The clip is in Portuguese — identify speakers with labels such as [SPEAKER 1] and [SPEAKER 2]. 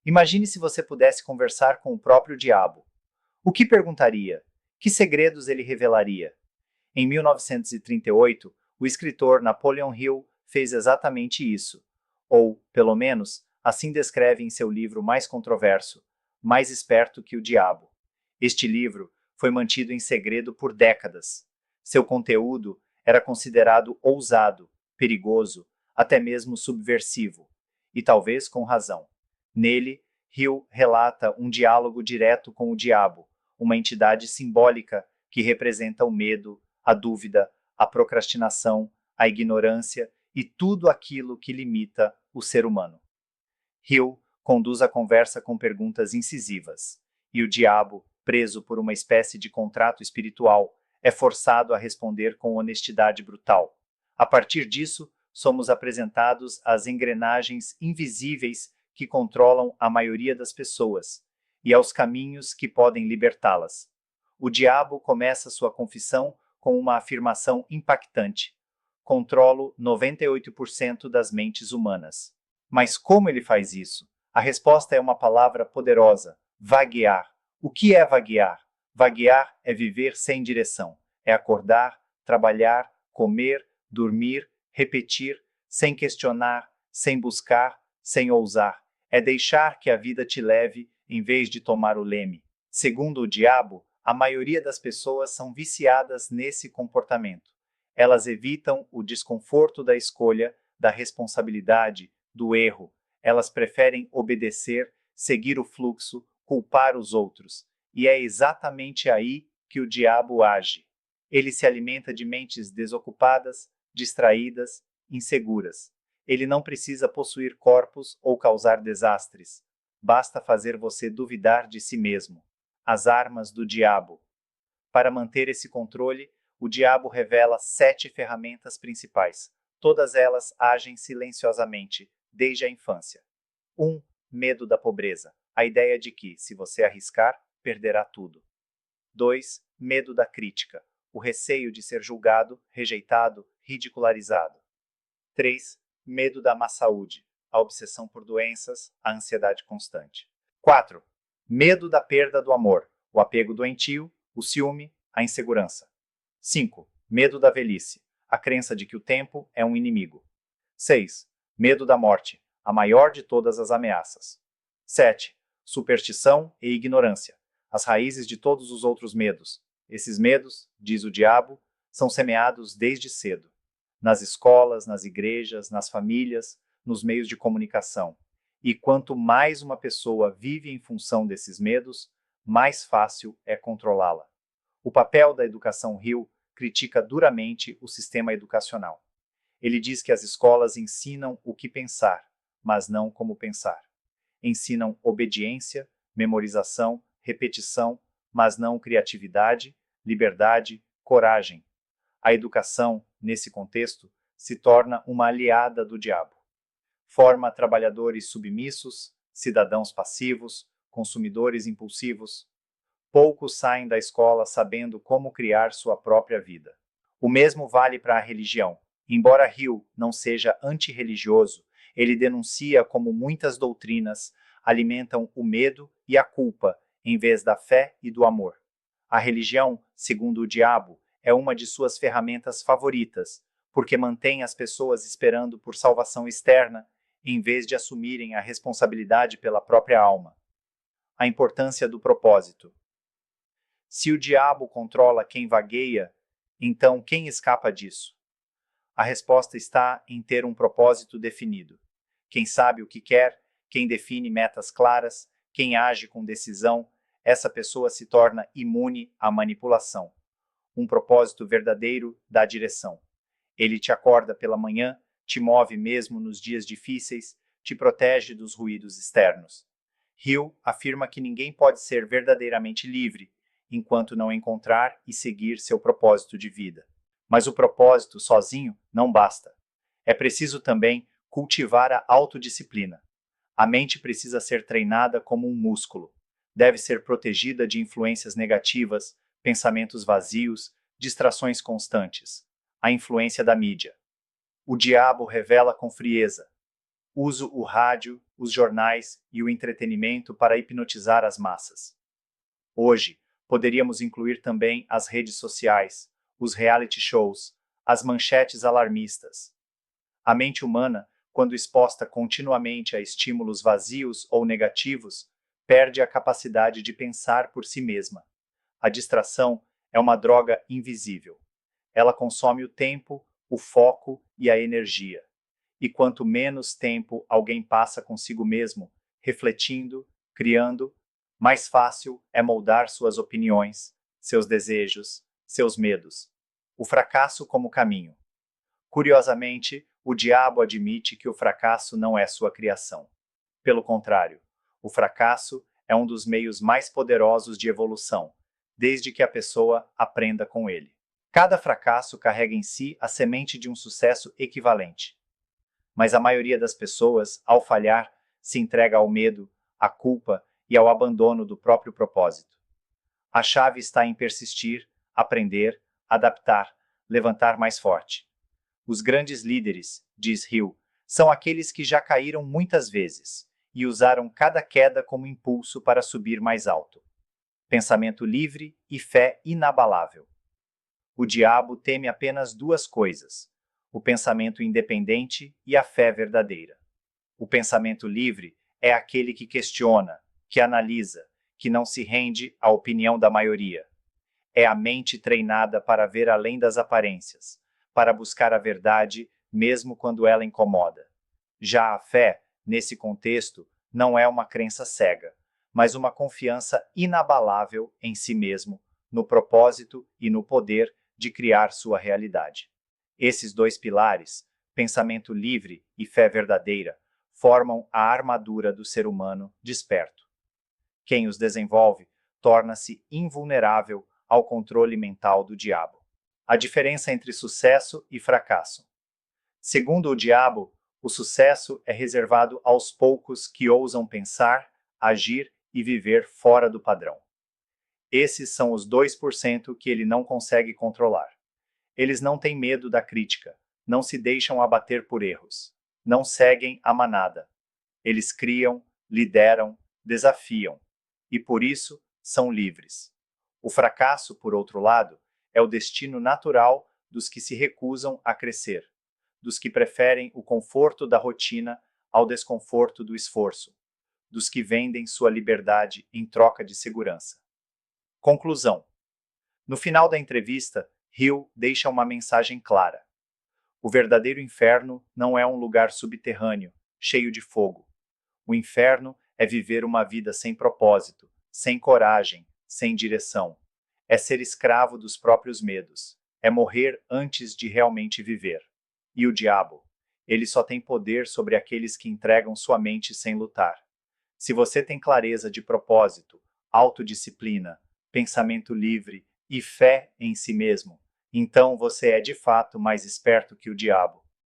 [SPEAKER 1] Imagine se você pudesse conversar com o próprio diabo. O que perguntaria? Que segredos ele revelaria? Em 1938, o escritor Napoleon Hill fez exatamente isso. Ou, pelo menos, assim descreve em seu livro mais controverso, Mais Esperto que o Diabo. Este livro foi mantido em segredo por décadas. Seu conteúdo era considerado ousado, perigoso, até mesmo subversivo. E talvez com razão. Nele, Hill relata um diálogo direto com o diabo, uma entidade simbólica que representa o medo, a dúvida, a procrastinação, a ignorância e tudo aquilo que limita o ser humano. Hill conduz a conversa com perguntas incisivas, e o diabo, preso por uma espécie de contrato espiritual, é forçado a responder com honestidade brutal. A partir disso, somos apresentados às engrenagens invisíveis que controlam a maioria das pessoas e aos caminhos que podem libertá-las. O diabo começa sua confissão com uma afirmação impactante: controlo 98% das mentes humanas. Mas como ele faz isso? A resposta é uma palavra poderosa: vaguear. O que é vaguear? Vaguear é viver sem direção. É acordar, trabalhar, comer, dormir, repetir, sem questionar, sem buscar, sem ousar. É deixar que a vida te leve em vez de tomar o leme. Segundo o diabo, a maioria das pessoas são viciadas nesse comportamento. Elas evitam o desconforto da escolha, da responsabilidade, do erro. Elas preferem obedecer, seguir o fluxo, culpar os outros. E é exatamente aí que o diabo age. Ele se alimenta de mentes desocupadas, distraídas, inseguras. Ele não precisa possuir corpos ou causar desastres. Basta fazer você duvidar de si mesmo. As armas do diabo. Para manter esse controle, o diabo revela 7 ferramentas principais. Todas elas agem silenciosamente, desde a infância. 1. Medo da pobreza. A ideia de que, se você arriscar, perderá tudo. 2. Medo da crítica. O receio de ser julgado, rejeitado, ridicularizado. 3. Medo da má saúde. A obsessão por doenças, a ansiedade constante. 4. Medo da perda do amor. O apego doentio, o ciúme, a insegurança. 5. Medo da velhice. A crença de que o tempo é um inimigo. 6. Medo da morte. A maior de todas as ameaças. 7. Superstição e ignorância. As raízes de todos os outros medos. Esses medos, diz o diabo, são semeados desde cedo. Nas escolas, nas igrejas, nas famílias, nos meios de comunicação. E quanto mais uma pessoa vive em função desses medos, mais fácil é controlá-la. O papel da educação Hill critica duramente o sistema educacional. Ele diz que as escolas ensinam o que pensar, mas não como pensar. Ensinam obediência, memorização, repetição, mas não criatividade, liberdade, coragem. A educação, nesse contexto, se torna uma aliada do diabo. Forma trabalhadores submissos, cidadãos passivos, consumidores impulsivos. Poucos saem da escola sabendo como criar sua própria vida. O mesmo vale para a religião. Embora Hill não seja antirreligioso, ele denuncia como muitas doutrinas alimentam o medo e a culpa, em vez da fé e do amor. A religião, segundo o diabo, é uma de suas ferramentas favoritas, porque mantém as pessoas esperando por salvação externa, em vez de assumirem a responsabilidade pela própria alma. A importância do propósito. Se o diabo controla quem vagueia, então quem escapa disso? A resposta está em ter um propósito definido. Quem sabe o que quer, quem define metas claras, quem age com decisão, essa pessoa se torna imune à manipulação. Um propósito verdadeiro dá direção. Ele te acorda pela manhã, te move mesmo nos dias difíceis, te protege dos ruídos externos. Hill afirma que ninguém pode ser verdadeiramente livre enquanto não encontrar e seguir seu propósito de vida. Mas o propósito sozinho não basta. É preciso também cultivar a autodisciplina. A mente precisa ser treinada como um músculo. Deve ser protegida de influências negativas, pensamentos vazios, distrações constantes. A influência da mídia. O diabo revela com frieza: Uso o rádio, os jornais e o entretenimento para hipnotizar as massas. Hoje, poderíamos incluir também as redes sociais, os reality shows, as manchetes alarmistas. A mente humana, quando exposta continuamente a estímulos vazios ou negativos, perde a capacidade de pensar por si mesma. A distração é uma droga invisível. Ela consome o tempo, o foco e a energia. E quanto menos tempo alguém passa consigo mesmo, refletindo, criando, mais fácil é moldar suas opiniões, seus desejos, seus medos. O fracasso como caminho. Curiosamente, o diabo admite que o fracasso não é sua criação. Pelo contrário, o fracasso é um dos meios mais poderosos de evolução, desde que a pessoa aprenda com ele. Cada fracasso carrega em si a semente de um sucesso equivalente. Mas a maioria das pessoas, ao falhar, se entrega ao medo, à culpa e ao abandono do próprio propósito. A chave está em persistir, aprender, adaptar, levantar mais forte. Os grandes líderes, diz Hill, são aqueles que já caíram muitas vezes e usaram cada queda como impulso para subir mais alto. Pensamento livre e fé inabalável. O diabo teme apenas duas coisas: o pensamento independente e a fé verdadeira. O pensamento livre é aquele que questiona, que analisa, que não se rende à opinião da maioria. É a mente treinada para ver além das aparências, para buscar a verdade, mesmo quando ela incomoda. Já a fé, nesse contexto, não é uma crença cega, mas uma confiança inabalável em si mesmo, no propósito e no poder de criar sua realidade. Esses dois pilares, pensamento livre e fé verdadeira, formam a armadura do ser humano desperto. Quem os desenvolve torna-se invulnerável ao controle mental do diabo. A diferença entre sucesso e fracasso. Segundo o diabo, o sucesso é reservado aos poucos que ousam pensar, agir e viver fora do padrão. Esses são os 2% que ele não consegue controlar. Eles não têm medo da crítica, não se deixam abater por erros, não seguem a manada. Eles criam, lideram, desafiam, e por isso são livres. O fracasso, por outro lado, é o destino natural dos que se recusam a crescer, dos que preferem o conforto da rotina ao desconforto do esforço, dos que vendem sua liberdade em troca de segurança. Conclusão. No final da entrevista, Hill deixa uma mensagem clara. O verdadeiro inferno não é um lugar subterrâneo, cheio de fogo. O inferno é viver uma vida sem propósito, sem coragem, sem direção. É ser escravo dos próprios medos. É morrer antes de realmente viver. E o diabo? Ele só tem poder sobre aqueles que entregam sua mente sem lutar. Se você tem clareza de propósito, autodisciplina, pensamento livre e fé em si mesmo, então você é de fato mais esperto que o diabo.